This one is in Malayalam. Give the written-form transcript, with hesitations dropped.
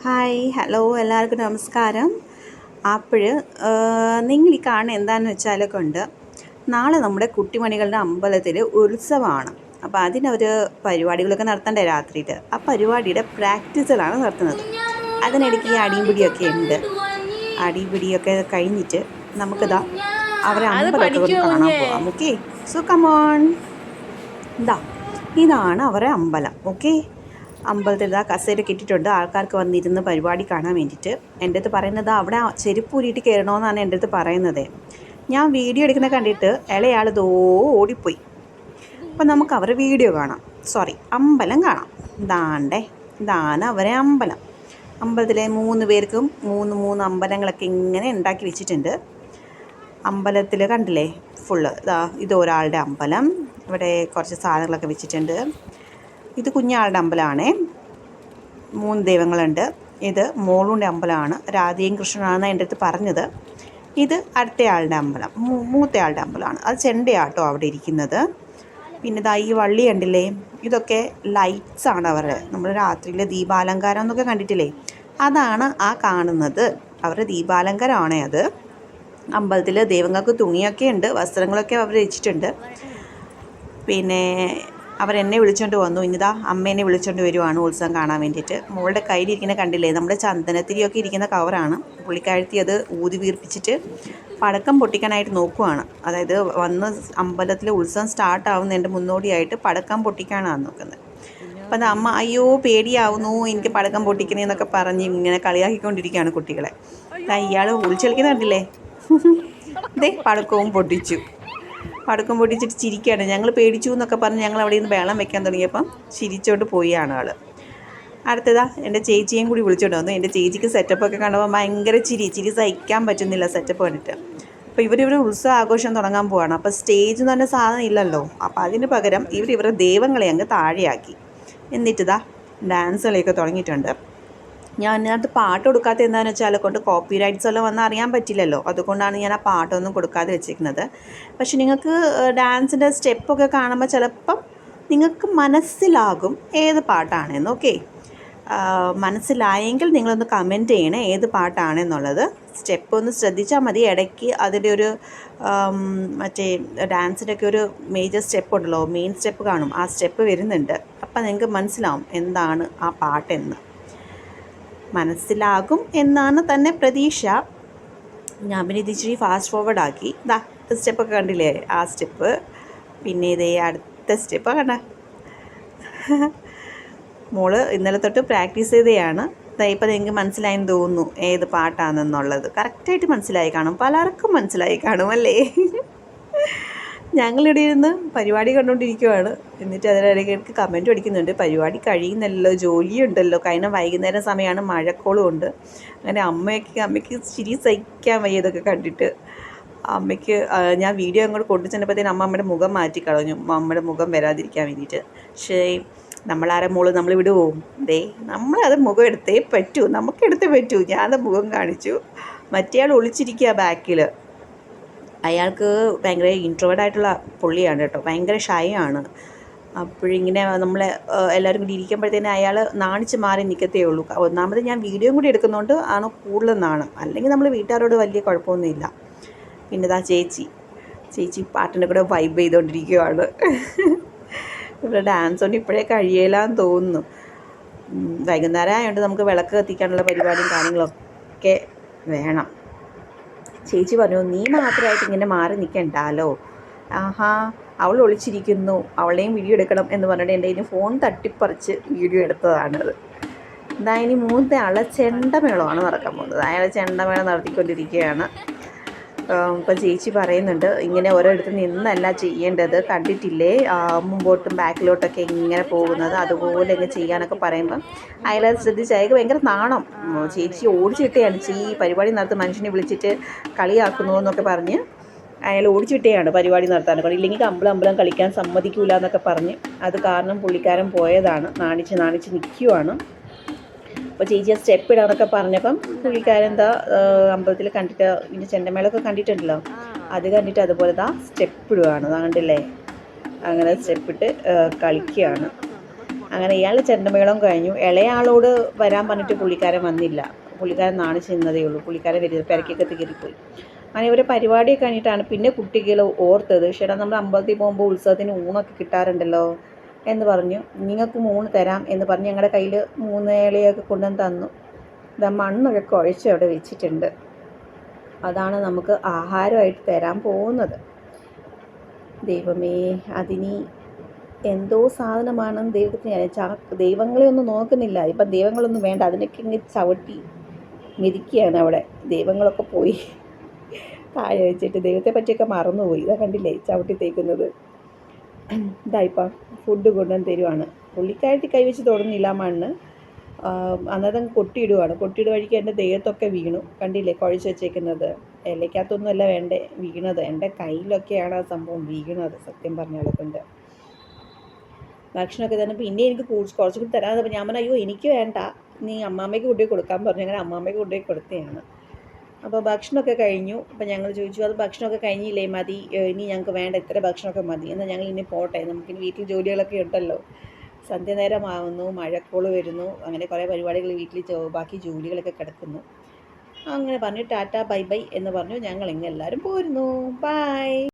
ഹായ് ഹലോ എല്ലാവർക്കും നമസ്കാരം. അപ്പോൾ നിങ്ങൾ ഈ കാണുന്ന എന്താണെന്ന് വെച്ചാൽ നാളെ നമ്മുടെ കുട്ടിമണികളുടെ അമ്പലത്തിൽ ഉത്സവമാണ്. അപ്പോൾ അതിനൊരു പരിപാടികളൊക്കെ നടത്തണ്ടേ രാത്രിയിൽ. ആ പരിപാടിയുടെ പ്രാക്ടീസുകളാണ് നടത്തുന്നത്. അതിനിടയ്ക്ക് ഈ അടിയും പിടിയൊക്കെ ഉണ്ട്. അടിയും പിടിയൊക്കെ കഴിഞ്ഞിട്ട് നമുക്കിതാ അവരെ അമ്പലമൊക്കെ ഒന്ന് കാണാൻ പോകാം. Okay, so come on. ഇതാണ് അവരെ അമ്പലം. ഓക്കെ, അമ്പലത്തിൽ ഇതാ കസേരയൊക്കെ ഇട്ടിട്ടുണ്ട് ആൾക്കാർക്ക് വന്നിരുന്ന് പരിപാടി കാണാൻ വേണ്ടിയിട്ട്. എൻ്റെ അടുത്ത് പറയുന്നത് അവിടെ ചെരുപ്പ് ഊരിയിട്ട് കയറണമെന്നാണ് എൻ്റെ അടുത്ത് പറയുന്നത്. ഞാൻ വീഡിയോ എടുക്കുന്ന കണ്ടിട്ട് ഇളയാൾ ഓടിപ്പോയി. അപ്പം നമുക്ക് അവരുടെ വീഡിയോ കാണാം, അമ്പലം കാണാം. ഇതാണ് അവരെ അമ്പലം. അമ്പലത്തിലെ 3 പേർക്കും മൂന്ന് അമ്പലങ്ങളൊക്കെ ഇങ്ങനെ ഉണ്ടാക്കി വെച്ചിട്ടുണ്ട്. അമ്പലത്തിൽ കണ്ടില്ലേ ഫുള്ള് ഇത് ഒരാളുടെ അമ്പലം. ഇവിടെ കുറച്ച് സാധനങ്ങളൊക്കെ വെച്ചിട്ടുണ്ട്. ഇത് കുഞ്ഞാളുടെ അമ്പലമാണേ. 3 ദൈവങ്ങളുണ്ട്. ഇത് മോളുടെ അമ്പലമാണ്, രാധയും കൃഷ്ണനാണെന്ന് എൻ്റെ അടുത്ത് പറഞ്ഞത്. ഇത് അടുത്തയാളുടെ അമ്പലം, മൂത്തയാളുടെ അമ്പലമാണ്. അത് ചെണ്ടയാട്ടോ അവിടെ ഇരിക്കുന്നത്. പിന്നെ ഈ വള്ളി കണ്ടില്ലേ, ഇതൊക്കെ ലൈറ്റ്സ് ആണ് അവരുടെ. നമ്മൾ രാത്രിയിൽ ദീപാലങ്കാരം എന്നൊക്കെ കണ്ടിട്ടില്ലേ, അതാണ് ആ കാണുന്നത്. അവരുടെ ദീപാലങ്കാരമാണേ അത്. അമ്പലത്തിൽ ദൈവങ്ങൾക്ക് തുണിയൊക്കെ ഉണ്ട്, വസ്ത്രങ്ങളൊക്കെ അവർ വെച്ചിട്ടുണ്ട്. പിന്നെ അവരെന്നെ വിളിച്ചുകൊണ്ട് വന്നു. ഇനിതാ അമ്മേനെ വിളിച്ചുകൊണ്ട് വരുവാണ് ഉത്സവം കാണാൻ വേണ്ടിയിട്ട്. മോളുടെ കയ്യിലിരിക്കുന്ന കണ്ടില്ലേ, നമ്മുടെ ചന്ദനത്തിരിയൊക്കെ ഇരിക്കുന്ന കവറാണ്. പുള്ളിക്കാഴ്ത്തി അത് ഊതി വീർപ്പിച്ചിട്ട് പടക്കം പൊട്ടിക്കാനായിട്ട് നോക്കുവാണ്. അതായത് വന്ന് അമ്പലത്തിലെ ഉത്സവം സ്റ്റാർട്ടാവുന്നതിൻ്റെ മുന്നോടിയായിട്ട് പടക്കം പൊട്ടിക്കാനാണ് നോക്കുന്നത്. അപ്പം അത് അമ്മ അയ്യോ പേടിയാവുന്നു, എനിക്ക് പടക്കം പൊട്ടിക്കണേന്നൊക്കെ പറഞ്ഞ് ഇങ്ങനെ കളിയാക്കിക്കൊണ്ടിരിക്കുകയാണ് കുട്ടികളെ. ഇയാൾ ഒളിച്ചു കളിക്കുന്ന കണ്ടില്ലേ, പടക്കവും പൊട്ടിച്ചു. പടക്കം പൊട്ടിച്ചിട്ട് ചിരിക്കുകയാണ്. ഞങ്ങൾ പേടിച്ചു എന്നൊക്കെ പറഞ്ഞ് ഞങ്ങൾ അവിടെ നിന്ന് ബഹളം വെക്കാൻ തുടങ്ങിയപ്പം ചിരിച്ചോണ്ട് പോയാണ് ആൾ. അടുത്തതാ എൻ്റെ ചേച്ചിയും കൂടി വിളിച്ചോണ്ട് വന്നു. എൻ്റെ ചേച്ചിക്ക് സെറ്റപ്പൊക്കെ കണ്ടപ്പോൾ ഭയങ്കര ചിരി സഹിക്കാൻ പറ്റുന്നില്ല സെറ്റപ്പ് കണ്ടിട്ട്. അപ്പോൾ ഇവർ ഉത്സവ ആഘോഷം തുടങ്ങാൻ പോവാണ്. അപ്പോൾ സ്റ്റേജ് എന്ന് പറഞ്ഞ സാധനം ഇല്ലല്ലോ. അപ്പോൾ അതിന് പകരം ഇവരുടെ ദൈവങ്ങളെ അങ്ങ് താഴെയാക്കി. എന്നിട്ടിതാ ഡാൻസ് കളിയൊക്കെ തുടങ്ങിയിട്ടുണ്ട്. ഞാൻ അതിനകത്ത് പാട്ട് കൊടുക്കാത്ത എന്താണെന്ന് വെച്ചാൽ കോപ്പി റൈറ്റ്സ് എല്ലാം വന്നാൽ അറിയാൻ പറ്റില്ലല്ലോ. അതുകൊണ്ടാണ് ഞാൻ ആ പാട്ടൊന്നും കൊടുക്കാതെ വെച്ചിരിക്കുന്നത്. പക്ഷെ നിങ്ങൾക്ക് ഡാൻസിൻ്റെ സ്റ്റെപ്പൊക്കെ കാണുമ്പോൾ ചിലപ്പം നിങ്ങൾക്ക് മനസ്സിലാകും ഏത് പാട്ടാണെന്ന്. ഓക്കെ, മനസ്സിലായെങ്കിൽ നിങ്ങളൊന്ന് കമൻറ്റ് ചെയ്യണേ ഏത് പാട്ടാണെന്നുള്ളത്. സ്റ്റെപ്പ് ഒന്ന് ശ്രദ്ധിച്ചാൽ മതി. ഇടയ്ക്ക് അതിൻ്റെ ഒരു മറ്റേ ഡാൻസിൻ്റെയൊക്കെ ഒരു മേജർ സ്റ്റെപ്പ് ഉണ്ടല്ലോ, മെയിൻ സ്റ്റെപ്പ് കാണും. ആ സ്റ്റെപ്പ് വരുന്നുണ്ട്. അപ്പം നിങ്ങൾക്ക് മനസ്സിലാവും എന്താണ് ആ പാട്ടെന്ന്. മനസ്സിലാകും എന്നാണ് തന്നെ പ്രതീക്ഷ. ഞാൻ പിന്നെ ഇത് ഇച്ചിരി ഫാസ്റ്റ് ഫോർവേഡ് ആക്കി. സ്റ്റെപ്പൊക്കെ കണ്ടില്ലേ, ആ സ്റ്റെപ്പ്. പിന്നെ ഇതേ അടുത്ത സ്റ്റെപ്പ് കണ്ട. മോള് ഇന്നലെ തൊട്ട് പ്രാക്ടീസ് ചെയ്തതാണ്. ഇപ്പം നിങ്ങൾക്ക് മനസ്സിലായെന്ന് തോന്നുന്നു ഏത് പാട്ടാണെന്നുള്ളത്. കറക്റ്റായിട്ട് മനസ്സിലായി കാണും, പലർക്കും മനസ്സിലായി കാണും അല്ലേ. ഞങ്ങളിവിടെ ഇരുന്ന് പരിപാടി കണ്ടുകൊണ്ടിരിക്കുവാണ്. എന്നിട്ട് അതിനിടയ്ക്ക് കമൻറ്റ് അടിക്കുന്നുണ്ട്, പരിപാടി കഴിയുന്നല്ലോ, ജോലിയുണ്ടല്ലോ. കഴിഞ്ഞ വൈകുന്നേരം സമയമാണ്, മഴക്കോളും ഉണ്ട്. അങ്ങനെ അമ്മയ്ക്ക് ചിരി സഹിക്കാൻ വയ്യ ഇതൊക്കെ കണ്ടിട്ട്. അമ്മയ്ക്ക് ഞാൻ വീഡിയോ അങ്ങോട്ട് കൊണ്ടു ചെന്നപ്പോഴത്തേന് അമ്മയുടെ മുഖം മാറ്റിക്കളഞ്ഞു, അമ്മയുടെ മുഖം വരാതിരിക്കാൻ വേണ്ടിയിട്ട്. പക്ഷേ നമ്മളാരെ മോള് നമ്മൾ വിടുവോ? നമ്മളത് മുഖം എടുത്തേ പറ്റൂ, നമുക്കെടുത്തേ പറ്റൂ. ഞാനത് മുഖം കാണിച്ചു. മറ്റേയാൾ ഒളിച്ചിരിക്കുക ബാക്കിൽ. അയാൾക്ക് ഭയങ്കര ഇൻട്രോവേർട്ടായിട്ടുള്ള പുള്ളിയാണ് കേട്ടോ, ഭയങ്കര ഷൈ ആണ്. അപ്പോഴിങ്ങനെ നമ്മളെ എല്ലാവരും കൂടി ഇരിക്കുമ്പോഴത്തേനും അയാൾ നാണിച്ച് മാറി നിൽക്കത്തേ ഉള്ളൂ. ഒന്നാമത് ഞാൻ വീഡിയോയും കൂടി എടുക്കുന്നതുകൊണ്ട് ആണ് കൂടുതൽ നാണം. അല്ലെങ്കിൽ നമ്മൾ വീട്ടുകാരോട് വലിയ കുഴപ്പമൊന്നുമില്ല. പിന്നെ ചേച്ചി പാട്ടിൻ്റെ കൂടെ വൈബ് ചെയ്തുകൊണ്ടിരിക്കുകയാണ്. ഇവിടെ ഡാൻസ് കൊണ്ട് ഇപ്പോഴേ കഴിയലാന്ന് തോന്നുന്നു. വൈകുന്നേരം ആയതുകൊണ്ട് നമുക്ക് വിളക്ക് കത്തിക്കാനുള്ള പരിപാടിയും കാര്യങ്ങളൊക്കെ വേണം. ചേച്ചി പറഞ്ഞു, നീ മാത്രമായിട്ട് ഇങ്ങനെ മാറി നിൽക്കണ്ടല്ലോ. അവൾ ഒളിച്ചിരിക്കുന്നു, അവളെയും വീഡിയോ എടുക്കണം എന്ന് പറഞ്ഞിട്ട് എൻ്റെ കയ്യിൽ ഫോൺ തട്ടിപ്പറിച്ച് വീഡിയോ എടുത്തതാണത്. ഇനി 3 ആളെ ചെണ്ടമേളമാണ് നടക്കാൻ പോകുന്നത്. അയാൾ ചെണ്ടമേളം നടത്തിക്കൊണ്ടിരിക്കുകയാണ്. ഇപ്പം ചേച്ചി പറയുന്നുണ്ട്, ഇങ്ങനെ ഓരോരുത്തർ നിന്നല്ല ചെയ്യേണ്ടത്, കണ്ടിട്ടില്ലേ മുമ്പോട്ടും ബാക്കിലോട്ടൊക്കെ ഇങ്ങനെ പോകുന്നത്, അതുപോലെ ഇങ്ങനെ ചെയ്യാനൊക്കെ പറയുമ്പം അയാളത് ശ്രദ്ധിച്ച് അയാൾക്ക് ഭയങ്കര നാണം. ചേച്ചി ഓടിച്ചിട്ടാണ് ഈ പരിപാടി നടത്തുന്ന മനുഷ്യനെ വിളിച്ചിട്ട് കളിയാക്കുന്നു എന്നൊക്കെ പറഞ്ഞ് അയാൾ ഓടിച്ചിട്ടാണ് പരിപാടി നടത്താനൊക്കെ. ഇല്ലെങ്കിൽ അമ്പലം കളിക്കാൻ സമ്മതിക്കൂല എന്നൊക്കെ പറഞ്ഞ് അത് കാരണം പുള്ളിക്കാരൻ പോയതാണ്. നാണിച്ച് നിൽക്കുവാണ്. അപ്പോൾ ചേച്ചി ആ സ്റ്റെപ്പ് ഇടാന്നൊക്കെ പറഞ്ഞപ്പം പുള്ളിക്കാരെന്താ അമ്പലത്തിൽ കണ്ടിട്ട് ഇതിൻ്റെ ചെണ്ടമേളൊക്കെ കണ്ടിട്ടുണ്ടല്ലോ, അത് കണ്ടിട്ട് അതുപോലെ സ്റ്റെപ്പ് ഇടുകയാണ്. കണ്ടില്ലേ, അങ്ങനെ സ്റ്റെപ്പിട്ട് കളിക്കുകയാണ്. അങ്ങനെ ഇയാളുടെ ചെണ്ടമേളം കഴിഞ്ഞു. ഇളയാളോട് വരാൻ പറഞ്ഞിട്ട് പുള്ളിക്കാരൻ വന്നില്ല. പുള്ളിക്കാരൻ നാണിച്ച് നിന്നതേ ഉള്ളൂ. പുള്ളിക്കാരൻ വരുന്നത് പെരക്കൊക്കെ കയറിപ്പോയി. അങ്ങനെ ഇവരെ പരിപാടിയൊക്കെ കഴിഞ്ഞിട്ടാണ് പിന്നെ കുട്ടികൾ ഓർത്തത്, ചേട്ടാ നമ്മൾ അമ്പലത്തിൽ പോകുമ്പോൾ ഉത്സവത്തിന് ഊണൊക്കെ കിട്ടാറുണ്ടല്ലോ എന്ന് പറഞ്ഞു. നിങ്ങൾക്ക് ഊണ് തരാം എന്ന് പറഞ്ഞ് ഞങ്ങളുടെ കയ്യിൽ 3 ഇലയൊക്കെ കൊണ്ടുവന്ന് തന്നു. ഇതാ മണ്ണൊക്കെ കുഴച്ച് അവിടെ വെച്ചിട്ടുണ്ട്. അതാണ് നമുക്ക് ആഹാരമായിട്ട് തരാൻ പോകുന്നത്. ദൈവമേ, അതിനി എന്തോ സാധനമാണെന്ന് ദൈവത്തിന് ദൈവങ്ങളെ ഒന്നും നോക്കുന്നില്ല. ഇപ്പം ദൈവങ്ങളൊന്നും വേണ്ട, അതിനൊക്കെ ഇങ്ങനെ ചവിട്ടി മെതിക്കുകയാണ് അവിടെ. ദൈവങ്ങളൊക്കെ പോയി താഴെ വെച്ചിട്ട് ദൈവത്തെ പറ്റിയൊക്കെ മറന്നുപോയി. ഇതാ കണ്ടില്ലേ ചവിട്ടി തേക്കുന്നത്. ഇതായിപ്പം ഫുഡ് കൊണ്ടുവന്ന് തരുവാണ്. പുള്ളിക്കാരി കൈവച്ച് തൊടുന്നില്ല മണ്ണ്. അന്നേരം കൊട്ടിയിടുവാണ്. കൊട്ടിയിട വഴിക്ക് എൻ്റെ ദേഹത്തൊക്കെ വീണു. കണ്ടില്ലേ കുഴച്ച് വെച്ചേക്കുന്നത്. ഇലയ്ക്കകത്തൊന്നുമല്ല വേണ്ടേ വീണത്, എൻ്റെ കയ്യിലൊക്കെയാണ് ആ സംഭവം വീണത്. സത്യം പറഞ്ഞാൽ കൊണ്ട് ഭക്ഷണമൊക്കെ തന്നെ പിന്നെ എനിക്ക് കുറച്ചുകൂടി തരാമെന്ന് പറഞ്ഞാൽ ഞാൻ പറഞ്ഞു അയ്യോ എനിക്ക് വേണ്ട, നീ അമ്മാമ്മയ്ക്ക് കൊണ്ടുപോയി കൊടുക്കാൻ പറഞ്ഞു. അങ്ങനെ അമ്മാമ്മയ്ക്ക് കൊണ്ടുപോയി കൊടുത്തതാണ്. അപ്പോൾ ഭക്ഷണമൊക്കെ കഴിഞ്ഞു. അപ്പോൾ ഞങ്ങൾ ചോദിച്ചു അത് ഭക്ഷണമൊക്കെ കഴിഞ്ഞില്ലേ, മതി, ഇനി ഞങ്ങൾക്ക് വേണ്ട, ഇത്ര ഭക്ഷണമൊക്കെ മതി, എന്നാൽ ഞങ്ങൾ ഇനി പോട്ടെ, നമുക്കിനി വീട്ടിൽ ജോലികളൊക്കെ ഉണ്ടല്ലോ. സന്ധ്യ നേരമാവുന്നു, മഴക്കോള് വരുന്നു. അങ്ങനെ കുറേ പരിപാടികൾ വീട്ടിൽ ബാക്കി ജോലികളൊക്കെ കിടക്കുന്നു. അങ്ങനെ പറഞ്ഞു ടാറ്റ ബൈ ബൈ എന്ന് പറഞ്ഞു ഞങ്ങളിങ്ങ് എല്ലാവരും പോരുന്നു. ബൈ.